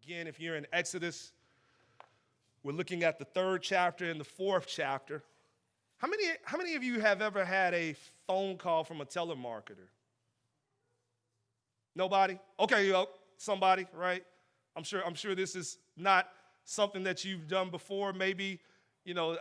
Again, if you're in Exodus, we're looking at the 3rd chapter and the 4th chapter. How many of you have ever had a phone call from a telemarketer? Nobody? Okay, somebody, right? I'm sure this is not something that you've done before. Maybe,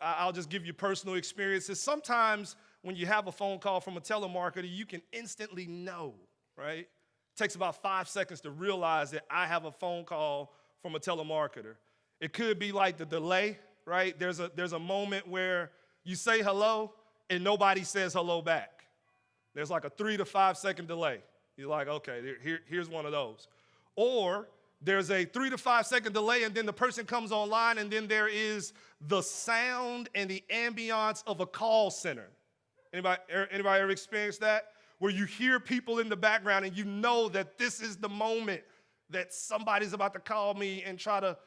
I'll just give you personal experiences. Sometimes when you have a phone call from a telemarketer, you can instantly know, right? It takes about 5 seconds to realize that I have a phone call from a telemarketer. It could be like the delay, right? There's a moment where you say hello and nobody says hello back. There's like a 3 to 5 second delay. You're like, okay, here's one of those. Or there's a 3 to 5 second delay and then the person comes online and then there is the sound and the ambiance of a call center. Anybody ever experienced that? Where you hear people in the background and you know that this is the moment that somebody's about to call me and try to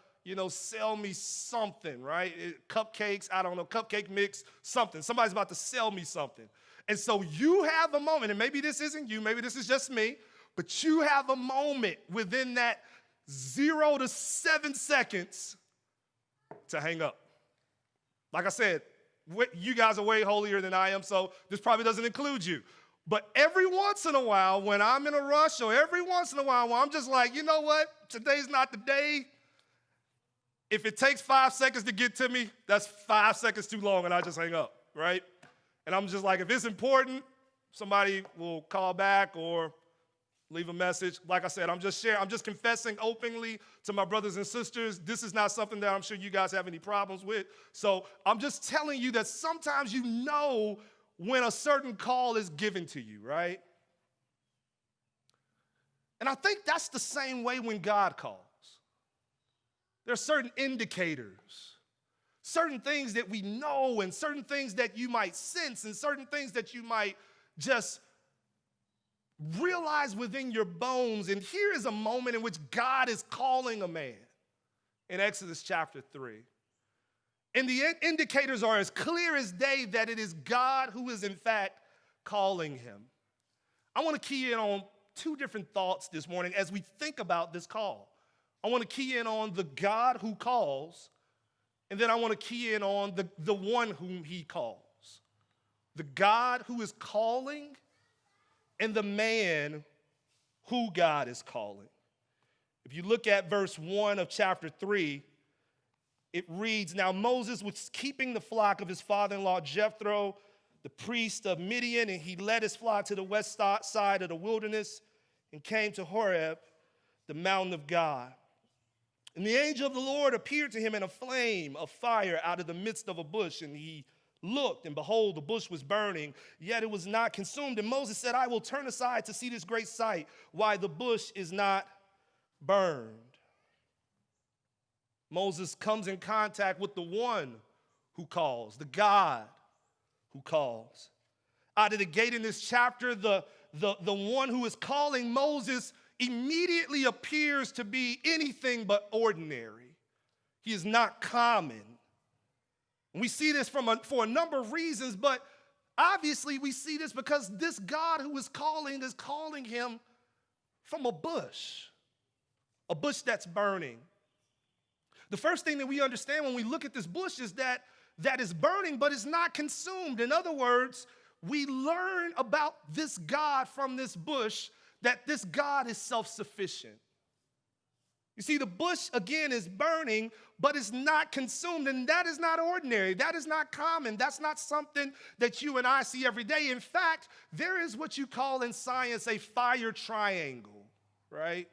sell me something, right? Cupcakes, I don't know, cupcake mix, something. Somebody's about to sell me something. And so you have a moment, and maybe this isn't you, maybe this is just me, but you have a moment within that 0 to 7 seconds to hang up. Like I said, you guys are way holier than I am, so this probably doesn't include you. But every once in a while, when I'm in a rush, or every once in a while when I'm just like, you know what, today's not the day. If it takes 5 seconds to get to me, that's 5 seconds too long, and I just hang up, right? And I'm just like, if it's important, somebody will call back or leave a message. Like I said, I'm just confessing openly to my brothers and sisters. This is not something that I'm sure you guys have any problems with. So I'm just telling you that sometimes you know when a certain call is given to you, right? And I think that's the same way when God calls. There are certain indicators, certain things that we know and certain things that you might sense and certain things that you might just realize within your bones. And here is a moment in which God is calling a man in Exodus chapter 3. And the indicators are as clear as day that it is God who is in fact calling him. I want to key in on 2 different thoughts this morning as we think about this call. I want to key in on the God who calls, and then I want to key in on the one whom he calls. The God who is calling and the man who God is calling. If you look at verse 1 of chapter 3, it reads, "Now Moses was keeping the flock of his father-in-law Jethro, the priest of Midian, and he led his flock to the west side of the wilderness and came to Horeb, the mountain of God. And the angel of the Lord appeared to him in a flame of fire out of the midst of a bush. And he looked, and behold, the bush was burning, yet it was not consumed. And Moses said, I will turn aside to see this great sight, why the bush is not burned. Moses comes in contact with the one who calls, the God who calls. Out of the gate in this chapter, the one who is calling Moses immediately appears to be anything but ordinary. He is not common. And we see this for a number of reasons, but obviously we see this because this God who is calling him from a bush that's burning. The first thing that we understand when we look at this bush is that is burning, but it's not consumed. In other words, we learn about this God from this bush, that this God is self-sufficient. You see, the bush, again, is burning, but it's not consumed, and that is not ordinary. That is not common. That's not something that you and I see every day. In fact, there is what you call in science a fire triangle, right?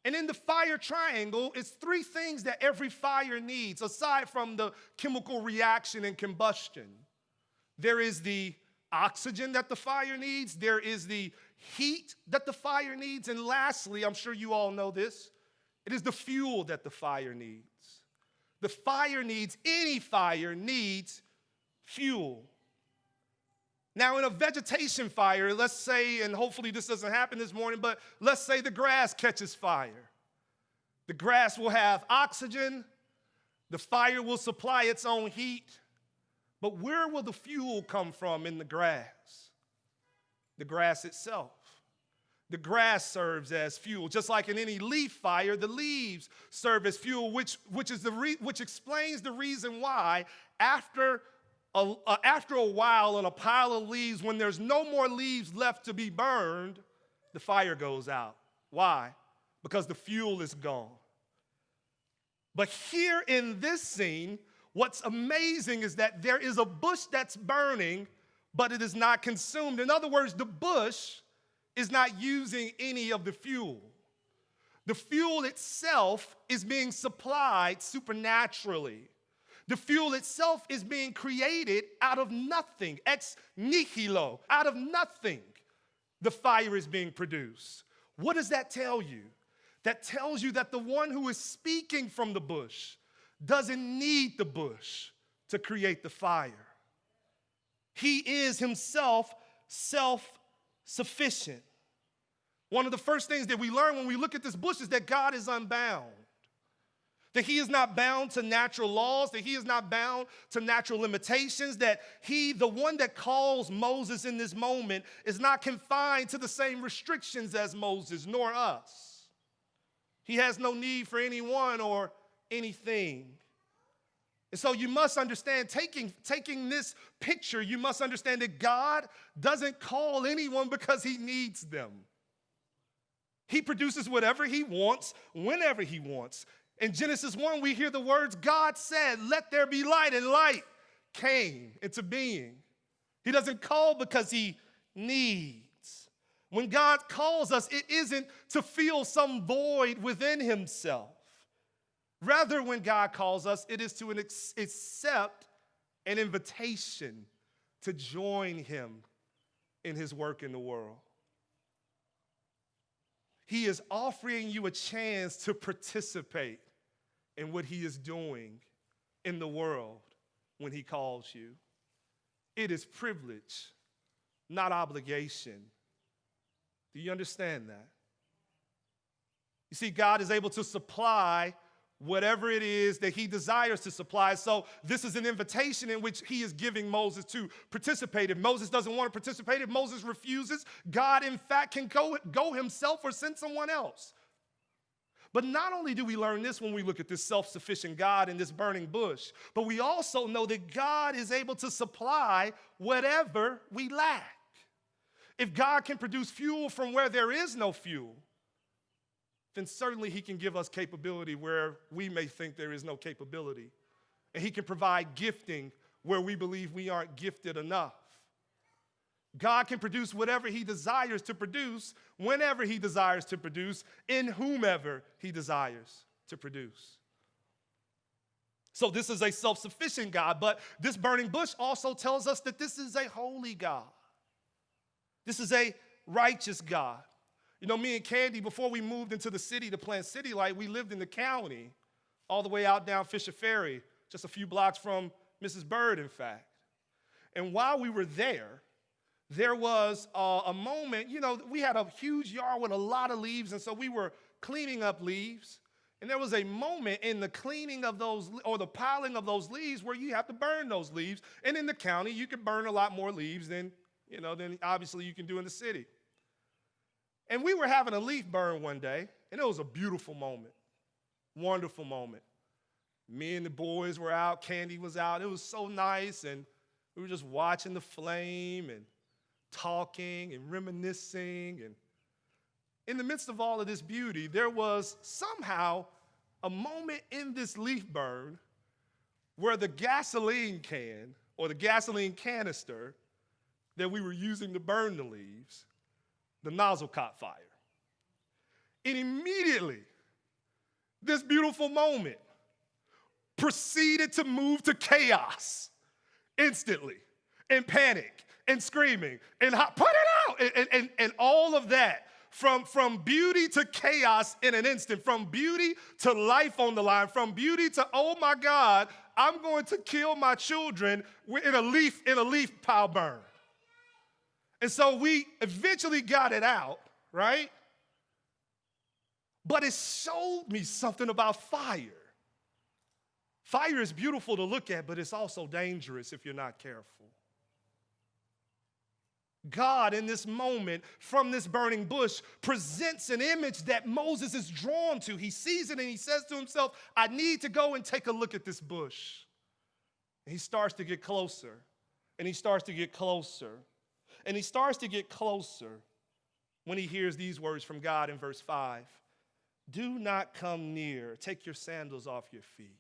And in the fire triangle, it's 3 things that every fire needs, aside from the chemical reaction and combustion. There is the oxygen that the fire needs. There is the heat that the fire needs. And lastly, I'm sure you all know this, it is the fuel that the fire needs. Any fire needs fuel. Now, in a vegetation fire, let's say, and hopefully this doesn't happen this morning, but let's say the grass catches fire. The grass will have oxygen. The fire will supply its own heat. But where will the fuel come from in the grass? The grass itself. The grass serves as fuel. Just like in any leaf fire, the leaves serve as fuel, which explains the reason why after a while on a pile of leaves, when there's no more leaves left to be burned, the fire goes out. Why? Because the fuel is gone. But here in this scene, what's amazing is that there is a bush that's burning, but it is not consumed. In other words, the bush is not using any of the fuel. The fuel itself is being supplied supernaturally. The fuel itself is being created out of nothing, ex nihilo, out of nothing. The fire is being produced. What does that tell you? That tells you that the one who is speaking from the bush doesn't need the bush to create the fire. He is himself self-sufficient. One of the first things that we learn when we look at this bush is that God is unbound. That he is not bound to natural laws, that he is not bound to natural limitations, that he, the one that calls Moses in this moment, is not confined to the same restrictions as Moses, nor us. He has no need for anyone or anything. And so you must understand, taking this picture, you must understand that God doesn't call anyone because he needs them. He produces whatever he wants, whenever he wants. In Genesis 1, we hear the words, God said, let there be light, and light came into being. He doesn't call because he needs. When God calls us, it isn't to fill some void within himself. Rather, when God calls us, it is to accept an invitation to join him in his work in the world. He is offering you a chance to participate in what he is doing in the world when he calls you. It is privilege, not obligation. Do you understand that? You see, God is able to supply whatever it is that he desires to supply. So this is an invitation in which he is giving Moses to participate. If Moses doesn't want to participate, if Moses refuses, God, in fact, can go himself or send someone else. But not only do we learn this when we look at this self-sufficient God in this burning bush, but we also know that God is able to supply whatever we lack. If God can produce fuel from where there is no fuel, then certainly he can give us capability where we may think there is no capability. And he can provide gifting where we believe we aren't gifted enough. God can produce whatever he desires to produce, whenever he desires to produce, in whomever he desires to produce. So this is a self-sufficient God, but this burning bush also tells us that this is a holy God. This is a righteous God. You know, me and Candy, before we moved into the city to plant City Light, we lived in the county, all the way out down Fisher Ferry, just a few blocks from Mrs. Bird, in fact. And while we were there was a moment, you know, we had a huge yard with a lot of leaves, and so we were cleaning up leaves. And there was a moment in the cleaning of those, or the piling of those leaves, where you have to burn those leaves. And in the county, you can burn a lot more leaves than obviously you can do in the city. And we were having a leaf burn one day, and it was a beautiful moment, wonderful moment. Me and the boys were out, Candy was out. It was so nice, and we were just watching the flame and talking and reminiscing. And in the midst of all of this beauty, there was somehow a moment in this leaf burn where the gasoline can, or the gasoline canister that we were using to burn the leaves, the nozzle caught fire. And immediately, this beautiful moment proceeded to move to chaos instantly, and panic, and screaming, and put it out, and all of that. From beauty to chaos in an instant, from beauty to life on the line, from beauty to, oh my God, I'm going to kill my children in a leaf pile burn. And so we eventually got it out, right? But it showed me something about fire. Fire is beautiful to look at, but it's also dangerous if you're not careful. God in this moment from this burning bush presents an image that Moses is drawn to. He sees it and he says to himself, I need to go and take a look at this bush. And he starts to get closer, and he starts to get closer, and he starts to get closer when he hears these words from God in verse 5. Do not come near. Take your sandals off your feet.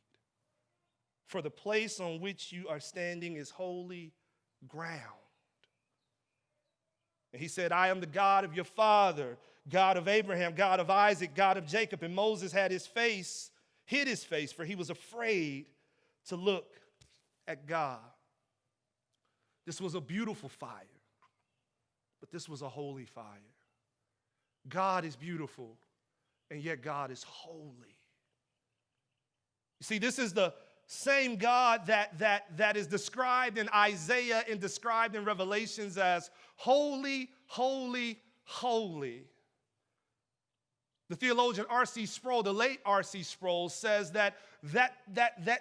For the place on which you are standing is holy ground. And he said, I am the God of your father, God of Abraham, God of Isaac, God of Jacob. And Moses hid his face, for he was afraid to look at God. This was a beautiful fire, but this was a holy fire. God is beautiful, and yet God is holy. You see, this is the same God that is described in Isaiah and described in Revelations as holy, holy, holy. The theologian R.C. Sproul, the late R.C. Sproul, says that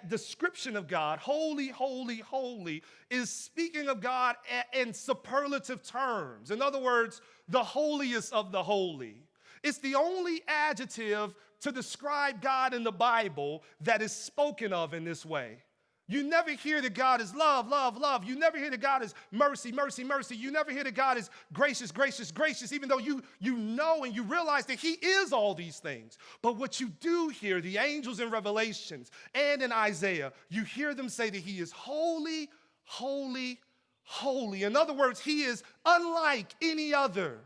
description of God, holy, holy, holy, is speaking of God in superlative terms. In other words, the holiest of the holy. It's the only adjective to describe God in the Bible that is spoken of in this way. You never hear that God is love, love, love. You never hear that God is mercy, mercy, mercy. You never hear that God is gracious, gracious, gracious, even though you know and you realize that he is all these things. But what you do hear, the angels in Revelations and in Isaiah, you hear them say that he is holy, holy, holy. In other words, he is unlike any other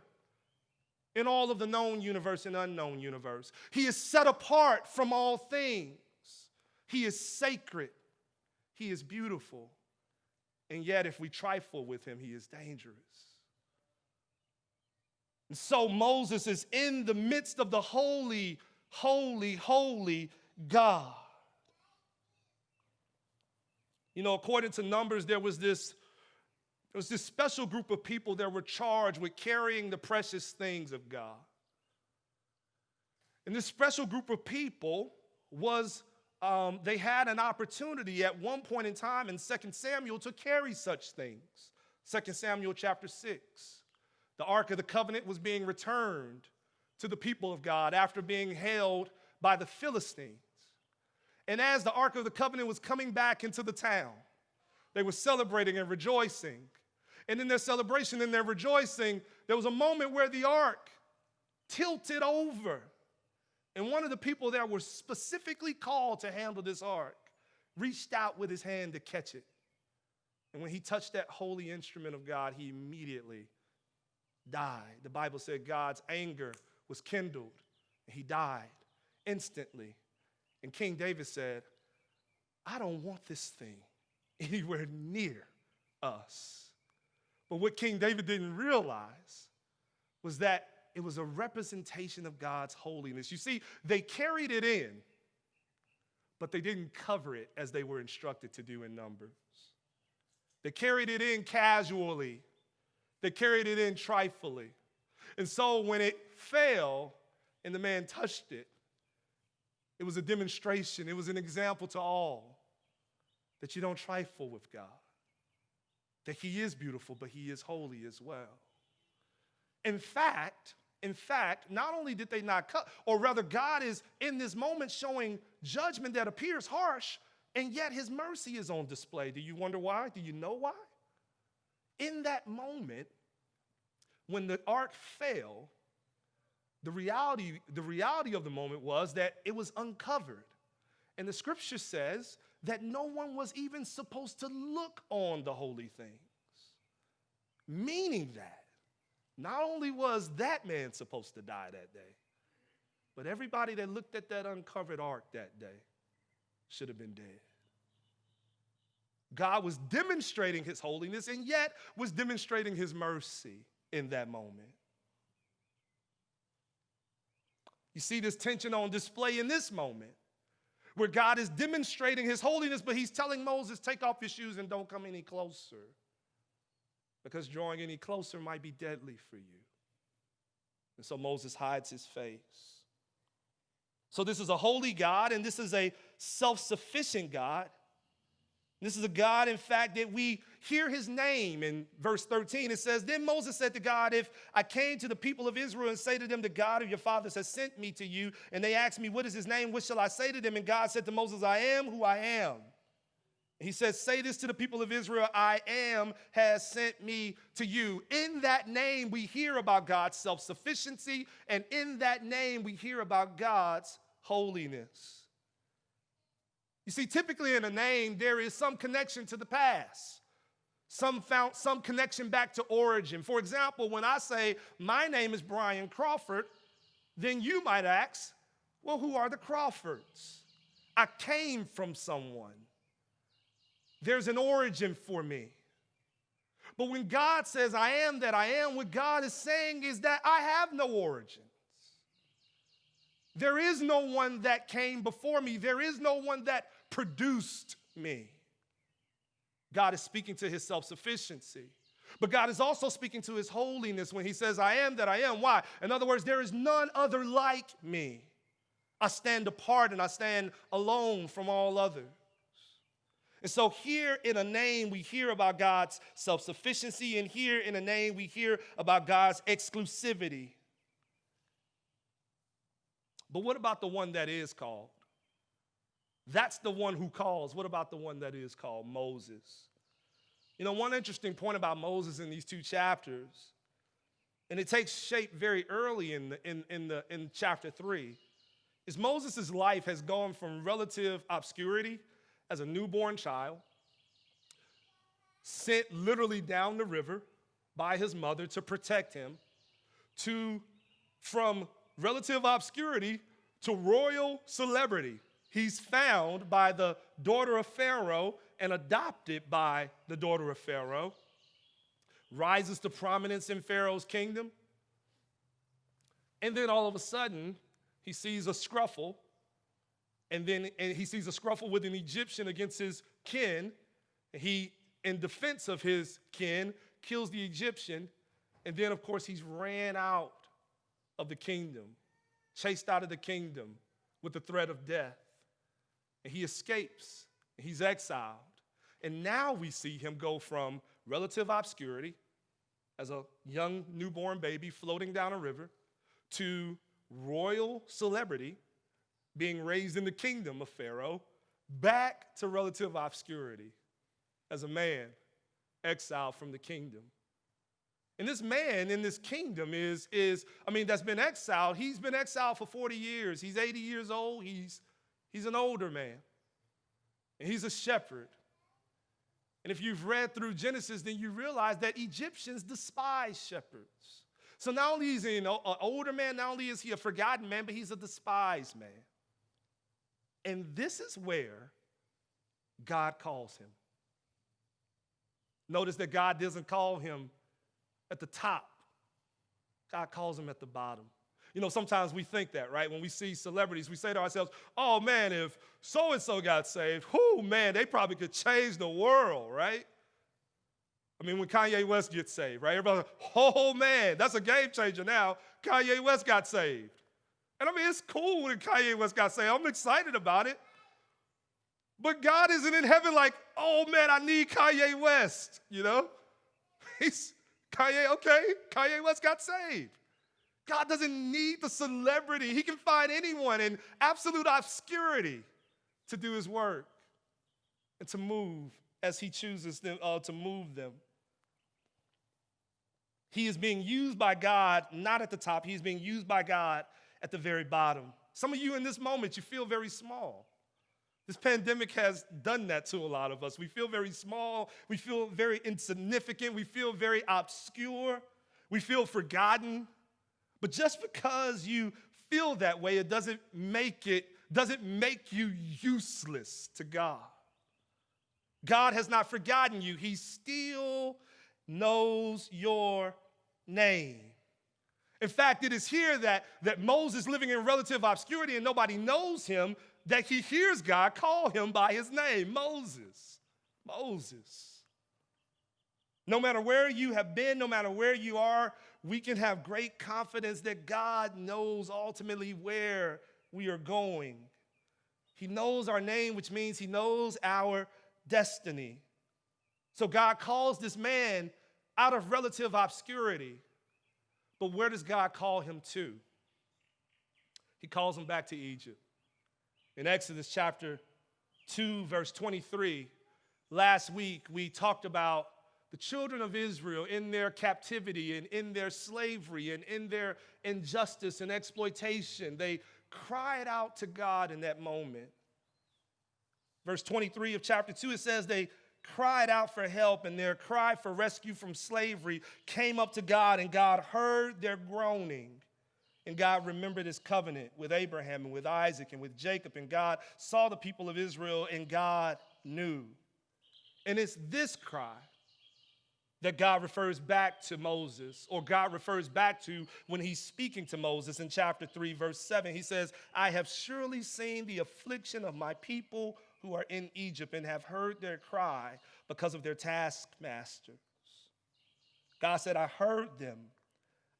in all of the known universe and unknown universe. He is set apart from all things. He is sacred. He is beautiful. And yet, if we trifle with him, he is dangerous. And so Moses is in the midst of the holy, holy, holy God. You know, according to Numbers, there was this special group of people that were charged with carrying the precious things of God. And this special group of people was, they had an opportunity at one point in time in 2 Samuel to carry such things. 2 Samuel chapter 6. The Ark of the Covenant was being returned to the people of God after being held by the Philistines. And as the Ark of the Covenant was coming back into the town, they were celebrating and rejoicing. And in their celebration and their rejoicing, there was a moment where the ark tilted over. And one of the people that were specifically called to handle this ark reached out with his hand to catch it. And when he touched that holy instrument of God, he immediately died. The Bible said God's anger was kindled, and he died instantly. And King David said, I don't want this thing anywhere near us. But what King David didn't realize was that it was a representation of God's holiness. You see, they carried it in, but they didn't cover it as they were instructed to do in Numbers. They carried it in casually. They carried it in trifling. And so when it fell and the man touched it, it was a demonstration. It was an example to all that you don't trifle with God, that he is beautiful, but he is holy as well. In fact, not only did they not cut, or rather God is in this moment showing judgment that appears harsh, and yet his mercy is on display. Do you wonder why? Do you know why? In that moment, when the ark fell, the reality of the moment was that it was uncovered. And the scripture says that no one was even supposed to look on the holy things. Meaning that not only was that man supposed to die that day, but everybody that looked at that uncovered ark that day should have been dead. God was demonstrating his holiness and yet was demonstrating his mercy in that moment. You see this tension on display in this moment where God is demonstrating his holiness, but he's telling Moses, take off your shoes and don't come any closer, because drawing any closer might be deadly for you. And so Moses hides his face. So this is a holy God, and this is a self-sufficient God. This is a God, in fact, that we hear his name. In verse 13, it says, then Moses said to God, if I came to the people of Israel and say to them, the God of your fathers has sent me to you, and they ask me, what is his name? What shall I say to them? And God said to Moses, I am who I am. He says, say this to the people of Israel, I am has sent me to you. In that name, we hear about God's self-sufficiency, and in that name, we hear about God's holiness. You see, typically in a name, there is some connection to the past, some connection back to origin. For example, when I say, my name is Brian Crawford, then you might ask, well, who are the Crawfords? I came from someone. There's an origin for me. But when God says, I am that I am, what God is saying is that I have no origins. There is no one that came before me. There is no one that produced me. God is speaking to his self-sufficiency. But God is also speaking to his holiness when he says, I am that I am. Why? In other words, there is none other like me. I stand apart and I stand alone from all others. And so here in a name, we hear about God's self-sufficiency, and here in a name, we hear about God's exclusivity. But what about the one that is called? That's the one who calls. What about the one that is called? Moses. You know, one interesting point about Moses in these two chapters, and it takes shape very early in chapter 3, is Moses' life has gone from relative obscurity as a newborn child, sent literally down the river by his mother to protect him, to from relative obscurity to royal celebrity. He's found by the daughter of Pharaoh and adopted by the daughter of Pharaoh, rises to prominence in Pharaoh's kingdom, and then all of a sudden, he sees a scruffle, and he sees a scruffle with an Egyptian against his kin. He, in defense of his kin, kills the Egyptian, and then, of course, he's ran out of the kingdom, chased out of the kingdom with the threat of death. And he escapes, and he's exiled. And now we see him go from relative obscurity as a young newborn baby floating down a river to royal celebrity, being raised in the kingdom of Pharaoh, back to relative obscurity as a man exiled from the kingdom. And this man in this kingdom that's been exiled. He's been exiled for 40 years. He's 80 years old. He's an older man. And he's a shepherd. And if you've read through Genesis, then you realize that Egyptians despise shepherds. So not only is he an older man, not only is he a forgotten man, but he's a despised man. And this is where God calls him. Notice that God doesn't call him at the top. God calls him at the bottom. You know, sometimes we think that, right? When we see celebrities, we say to ourselves, oh man, if so-and-so got saved, man, they probably could change the world, right? I mean, when Kanye West gets saved, right? Everybody's like, oh man, that's a game changer now. Kanye West got saved. And I mean, it's cool when Kanye West got saved. I'm excited about it. But God isn't in heaven like, oh man, I need Kanye West, you know? Kanye West got saved. God doesn't need the celebrity. He can find anyone in absolute obscurity to do his work and to move as he chooses them, to move them. He is being used by God, not at the top. He's being used by God at the very bottom. Some of you in this moment, you feel very small. This pandemic has done that to a lot of us. We feel very small. We feel very insignificant. We feel very obscure. We feel forgotten. But just because you feel that way, it doesn't make you useless to God. God has not forgotten you. He still knows your name. In fact, it is here that Moses, living in relative obscurity and nobody knows him, that he hears God call him by his name, Moses. Moses. No matter where you have been, no matter where you are, we can have great confidence that God knows ultimately where we are going. He knows our name, which means he knows our destiny. So God calls this man out of relative obscurity. But where does God call him to? He calls him back to Egypt. In Exodus chapter 2, verse 23, last week we talked about the children of Israel in their captivity and in their slavery and in their injustice and exploitation. They cried out to God in that moment. Verse 23 of chapter 2, it says they cried out for help, and their cry for rescue from slavery came up to God, and God heard their groaning. And God remembered his covenant with Abraham and with Isaac and with Jacob, and God saw the people of Israel, and God knew. And it's this cry that God refers back to Moses, or God refers back to when he's speaking to Moses in chapter 3, verse 7. He says, I have surely seen the affliction of my people who are in Egypt and have heard their cry because of their taskmasters. God said, I heard them.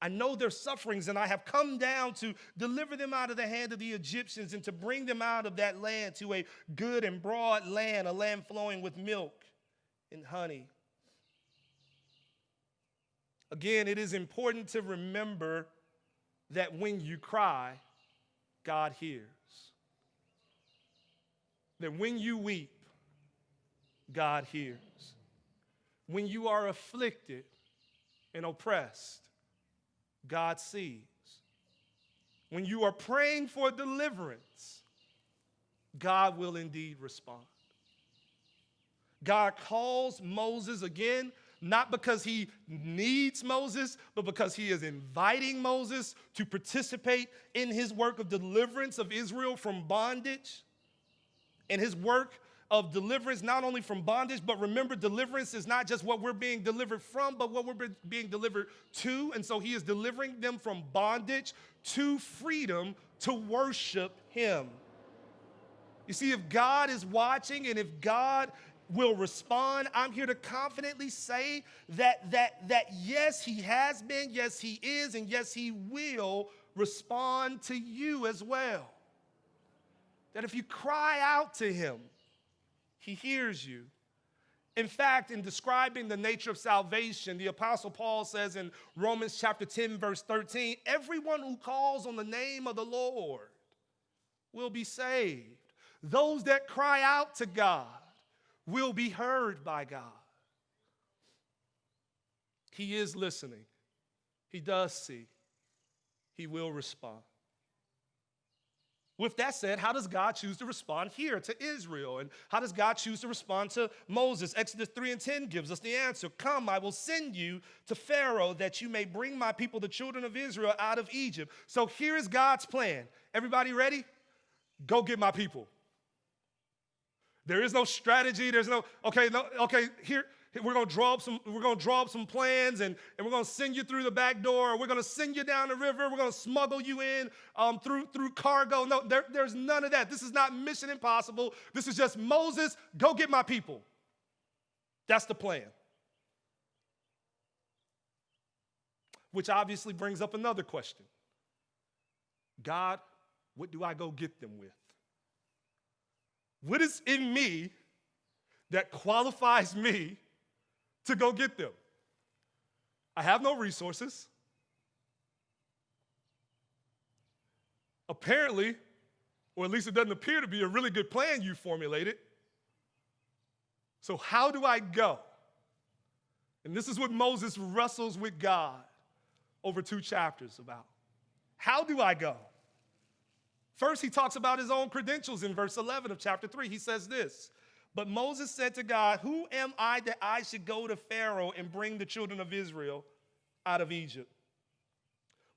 I know their sufferings, and I have come down to deliver them out of the hand of the Egyptians and to bring them out of that land to a good and broad land, a land flowing with milk and honey. Again, it is important to remember that when you cry, God hears. That when you weep, God hears. When you are afflicted and oppressed, God sees. When you are praying for deliverance, God will indeed respond. God calls Moses again, not because he needs Moses, but because he is inviting Moses to participate in his work of deliverance of Israel from bondage. And his work of deliverance, not only from bondage, but remember, deliverance is not just what we're being delivered from, but what we're being delivered to. And so he is delivering them from bondage to freedom to worship him. You see, if God is watching and if God will respond, I'm here to confidently say that yes, he has been, yes, he is, and yes, he will respond to you as well. That if you cry out to him, he hears you. In fact, in describing the nature of salvation, the Apostle Paul says in Romans chapter 10, verse 13, everyone who calls on the name of the Lord will be saved. Those that cry out to God will be heard by God. He is listening. He does see. He will respond. With that said, how does God choose to respond here to Israel? And how does God choose to respond to Moses? Exodus 3 and 10 gives us the answer. Come, I will send you to Pharaoh that you may bring my people, the children of Israel, out of Egypt. So here is God's plan. Everybody ready? Go get my people. There is no strategy. There's no, here. We're going to draw up some plans, and we're going to send you through the back door. We're going to send you down the river. We're going to smuggle you in through cargo. No, there's none of that. This is not Mission Impossible. This is just Moses, go get my people. That's the plan. Which obviously brings up another question. God, what do I go get them with? What is in me that qualifies me to go get them? I have no resources. Apparently, or at least it doesn't appear to be a really good plan you formulated. So how do I go? And this is what Moses wrestles with God over 2 chapters about. How do I go? First, he talks about his own credentials in verse 11 of chapter 3. He says this, but Moses said to God, who am I that I should go to Pharaoh and bring the children of Israel out of Egypt?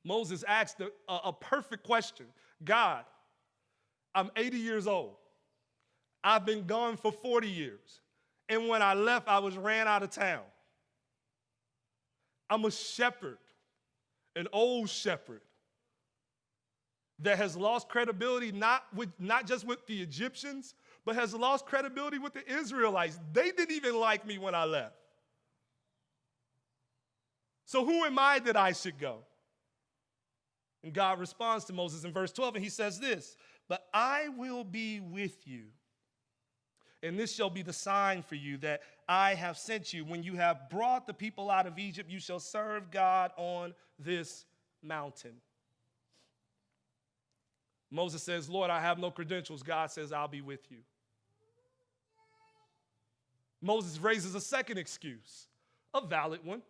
Moses asked a perfect question. God, I'm 80 years old. I've been gone for 40 years. And when I left, I was ran out of town. I'm a shepherd, an old shepherd that has lost credibility not just with the Egyptians, but has lost credibility with the Israelites. They didn't even like me when I left. So who am I that I should go? And God responds to Moses in verse 12, and he says this, but I will be with you, And this shall be the sign for you that I have sent you. When you have brought the people out of Egypt, you shall serve God on this mountain. Moses says, Lord, I have no credentials. God says, I'll be with you. Moses raises a second excuse, a valid one.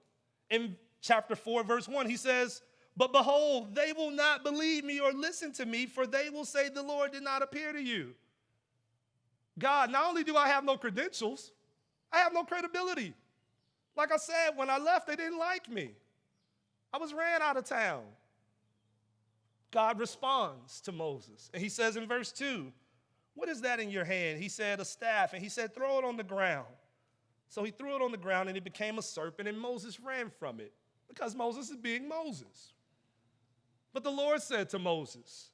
In chapter 4, verse 1, he says, but behold, they will not believe me or listen to me, for they will say the Lord did not appear to you. God, not only do I have no credentials, I have no credibility. Like I said, when I left, they didn't like me. I was ran out of town. God responds to Moses, and he says in verse 2, what is that in your hand? He said, a staff, and he said, throw it on the ground. So he threw it on the ground, and it became a serpent, and Moses ran from it, because Moses is being Moses. But the Lord said to Moses,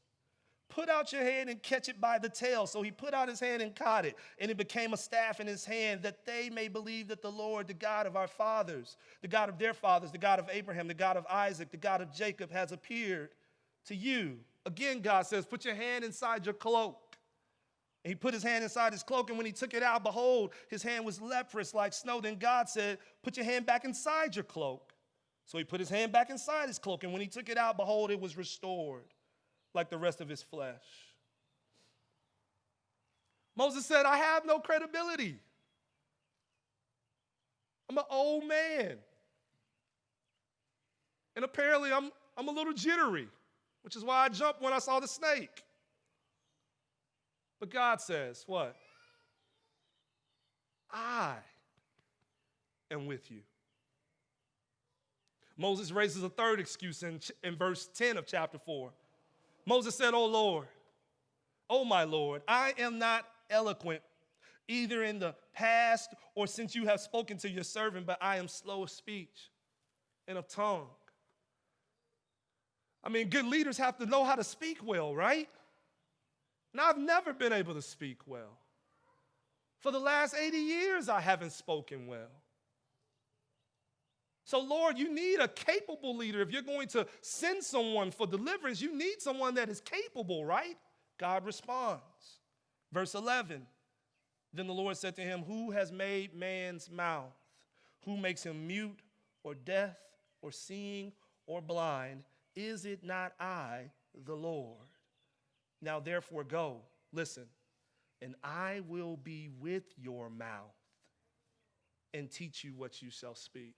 put out your hand and catch it by the tail. So he put out his hand and caught it, and it became a staff in his hand, that they may believe that the Lord, the God of our fathers, the God of their fathers, the God of Abraham, the God of Isaac, the God of Jacob, has appeared to you. Again, God says, put your hand inside your cloak. And he put his hand inside his cloak, and when he took it out, behold, his hand was leprous like snow. Then God said, put your hand back inside your cloak. So he put his hand back inside his cloak, and when he took it out, behold, it was restored like the rest of his flesh. Moses said, I have no credibility. I'm an old man. And apparently I'm a little jittery, which is why I jumped when I saw the snake. But God says, what? I am with you. Moses raises a third excuse in verse 10 of chapter 4. Moses said, O Lord, O my Lord, I am not eloquent, either in the past or since you have spoken to your servant, but I am slow of speech and of tongue. I mean, good leaders have to know how to speak well, right? And I've never been able to speak well. For the last 80 years, I haven't spoken well. So, Lord, you need a capable leader. If you're going to send someone for deliverance, you need someone that is capable, right? God responds. Verse 11, then the Lord said to him, who has made man's mouth? Who makes him mute or deaf or seeing or blind? Is it not I, the Lord? Now, therefore, go, listen, and I will be with your mouth and teach you what you shall speak.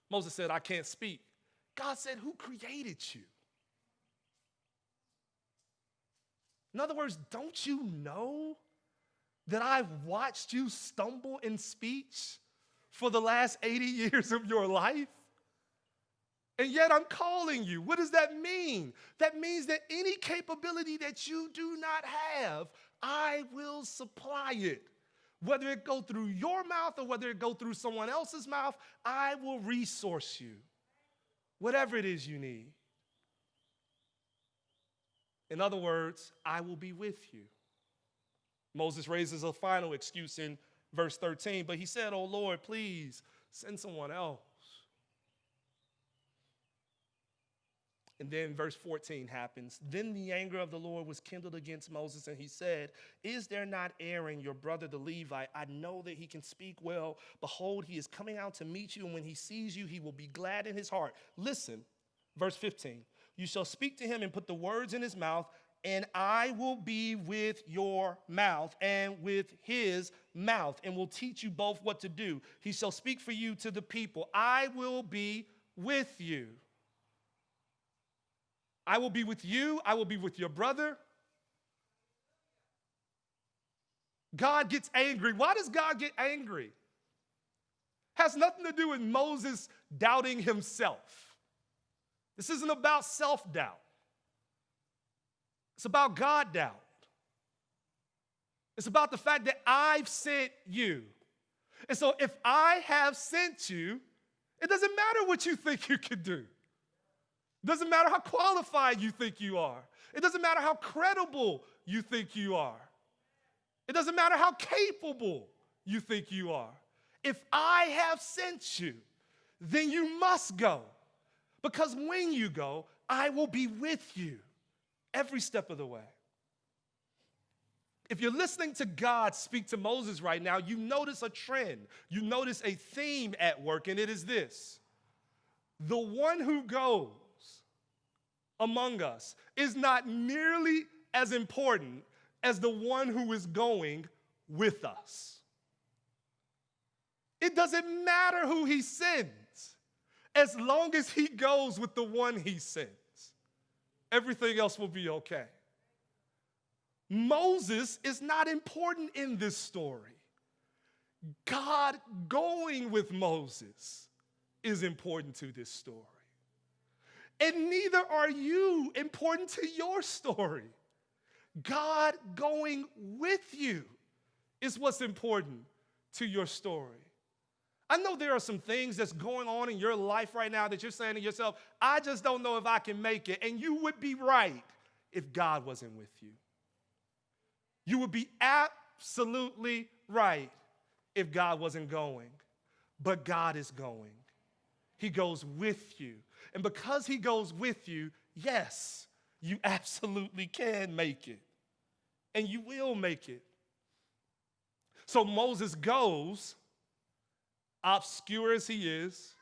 Moses said, I can't speak. God said, who created you? In other words, don't you know that I've watched you stumble in speech for the last 80 years of your life? And yet I'm calling you. What does that mean? That means that any capability that you do not have, I will supply it. Whether it go through your mouth or whether it go through someone else's mouth, I will resource you. Whatever it is you need. In other words, I will be with you. Moses raises a final excuse in verse 13, but he said, oh Lord, please send someone else. And then verse 14 happens. Then the anger of the Lord was kindled against Moses, and he said, is there not Aaron, your brother the Levite? I know that he can speak well. Behold, he is coming out to meet you, and when he sees you, he will be glad in his heart. Listen, verse 15. You shall speak to him and put the words in his mouth, and I will be with your mouth and with his mouth, and will teach you both what to do. He shall speak for you to the people. I will be with you. I will be with you. I will be with your brother. God gets angry. Why does God get angry? Has nothing to do with Moses doubting himself. This isn't about self-doubt. It's about God doubt. It's about the fact that I've sent you. And so if I have sent you, it doesn't matter what you think you can do. It doesn't matter how qualified you think you are. It doesn't matter how credible you think you are. It doesn't matter how capable you think you are. If I have sent you, then you must go. Because when you go, I will be with you every step of the way. If you're listening to God speak to Moses right now, you notice a trend. You notice a theme at work, and it is this. The one who goes among us is not nearly as important as the one who is going with us. It doesn't matter who he sends, as long as he goes with the one he sends. Everything else will be okay. Moses is not important in this story. God going with Moses is important to this story. And neither are you important to your story. God going with you is what's important to your story. I know there are some things that's going on in your life right now that you're saying to yourself, I just don't know if I can make it. And you would be right if God wasn't with you. You would be absolutely right if God wasn't going. But God is going. He goes with you. And because he goes with you, yes, you absolutely can make it. And you will make it. So Moses goes, obscure as he is,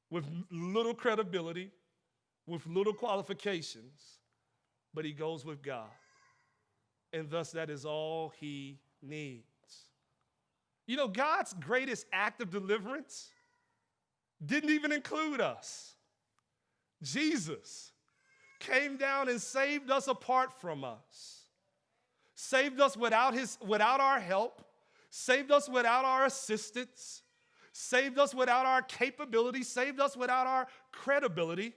with little credibility, with little qualifications, but he goes with God. And thus that is all he needs. You know, God's greatest act of deliverance didn't even include us. Jesus came down and saved us apart from us. Saved us without our help. Saved us without our assistance. Saved us without our capability. Saved us without our credibility.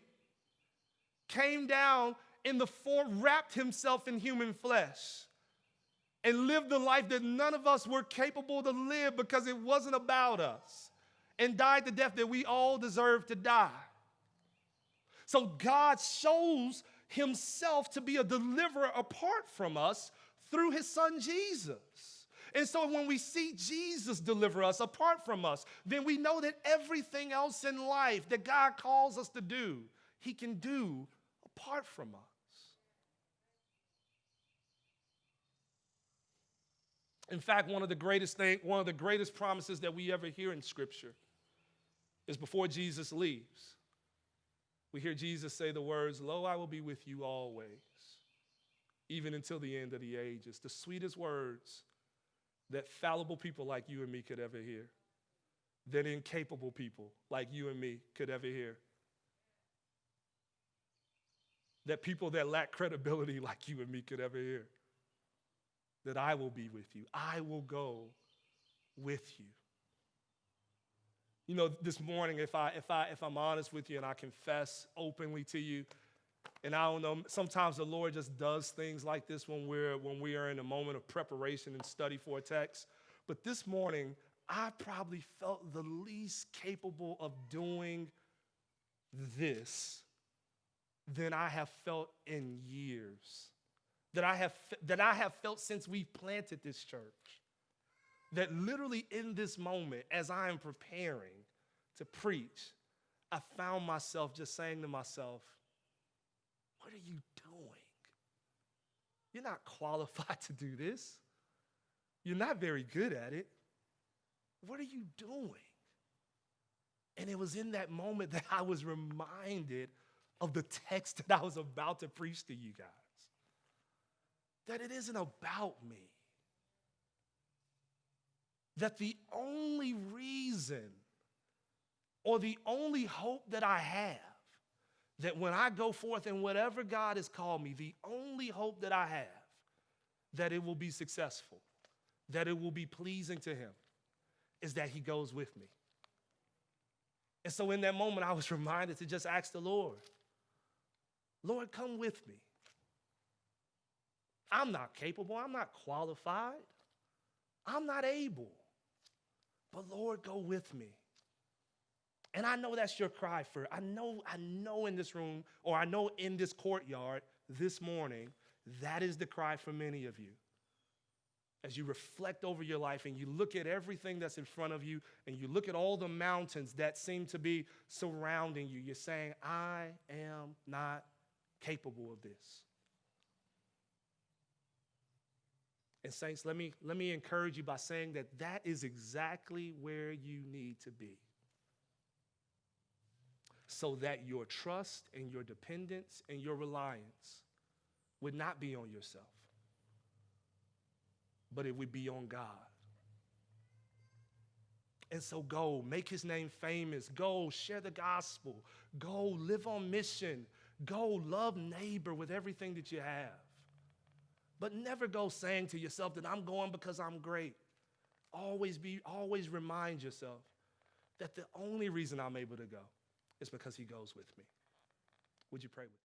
Came down in the form, wrapped himself in human flesh and lived the life that none of us were capable to live because it wasn't about us, and died the death that we all deserve to die. So God shows himself to be a deliverer apart from us through his son Jesus. And so when we see Jesus deliver us apart from us, then we know that everything else in life that God calls us to do, he can do apart from us. In fact, one of the greatest promises that we ever hear in Scripture is before Jesus leaves. We hear Jesus say the words, "Lo, I will be with you always, even until the end of the ages." The sweetest words that fallible people like you and me could ever hear, that incapable people like you and me could ever hear, that people that lack credibility like you and me could ever hear. That I will be with you. I will go with you. You know, this morning, if I'm honest with you and I confess openly to you, and I don't know, sometimes the Lord just does things like this when we are in a moment of preparation and study for a text. But this morning, I probably felt the least capable of doing this than I have felt in years. That I have felt since we planted this church. That literally in this moment, as I am preparing to preach, I found myself just saying to myself, what are you doing? You're not qualified to do this. You're not very good at it. What are you doing? And it was in that moment that I was reminded of the text that I was about to preach to you guys. That it isn't about me. That the only reason or the only hope that I have, that when I go forth in whatever God has called me, the only hope that I have, that it will be successful, that it will be pleasing to him, is that he goes with me. And so in that moment, I was reminded to just ask the Lord, Lord, come with me. I'm not capable. I'm not qualified. I'm not able. But Lord, go with me. And I know that's your cry for, I know in this room, or I know in this courtyard this morning, that is the cry for many of you. As you reflect over your life and you look at everything that's in front of you and you look at all the mountains that seem to be surrounding you, you're saying, I am not capable of this. And saints, let me encourage you by saying that that is exactly where you need to be, so that your trust and your dependence and your reliance would not be on yourself, but it would be on God. And so go, make his name famous. Go, share the gospel. Go, live on mission. Go, love neighbor with everything that you have. But never go saying to yourself that I'm going because I'm great. Always remind yourself that the only reason I'm able to go is because he goes with me. Would you pray with me?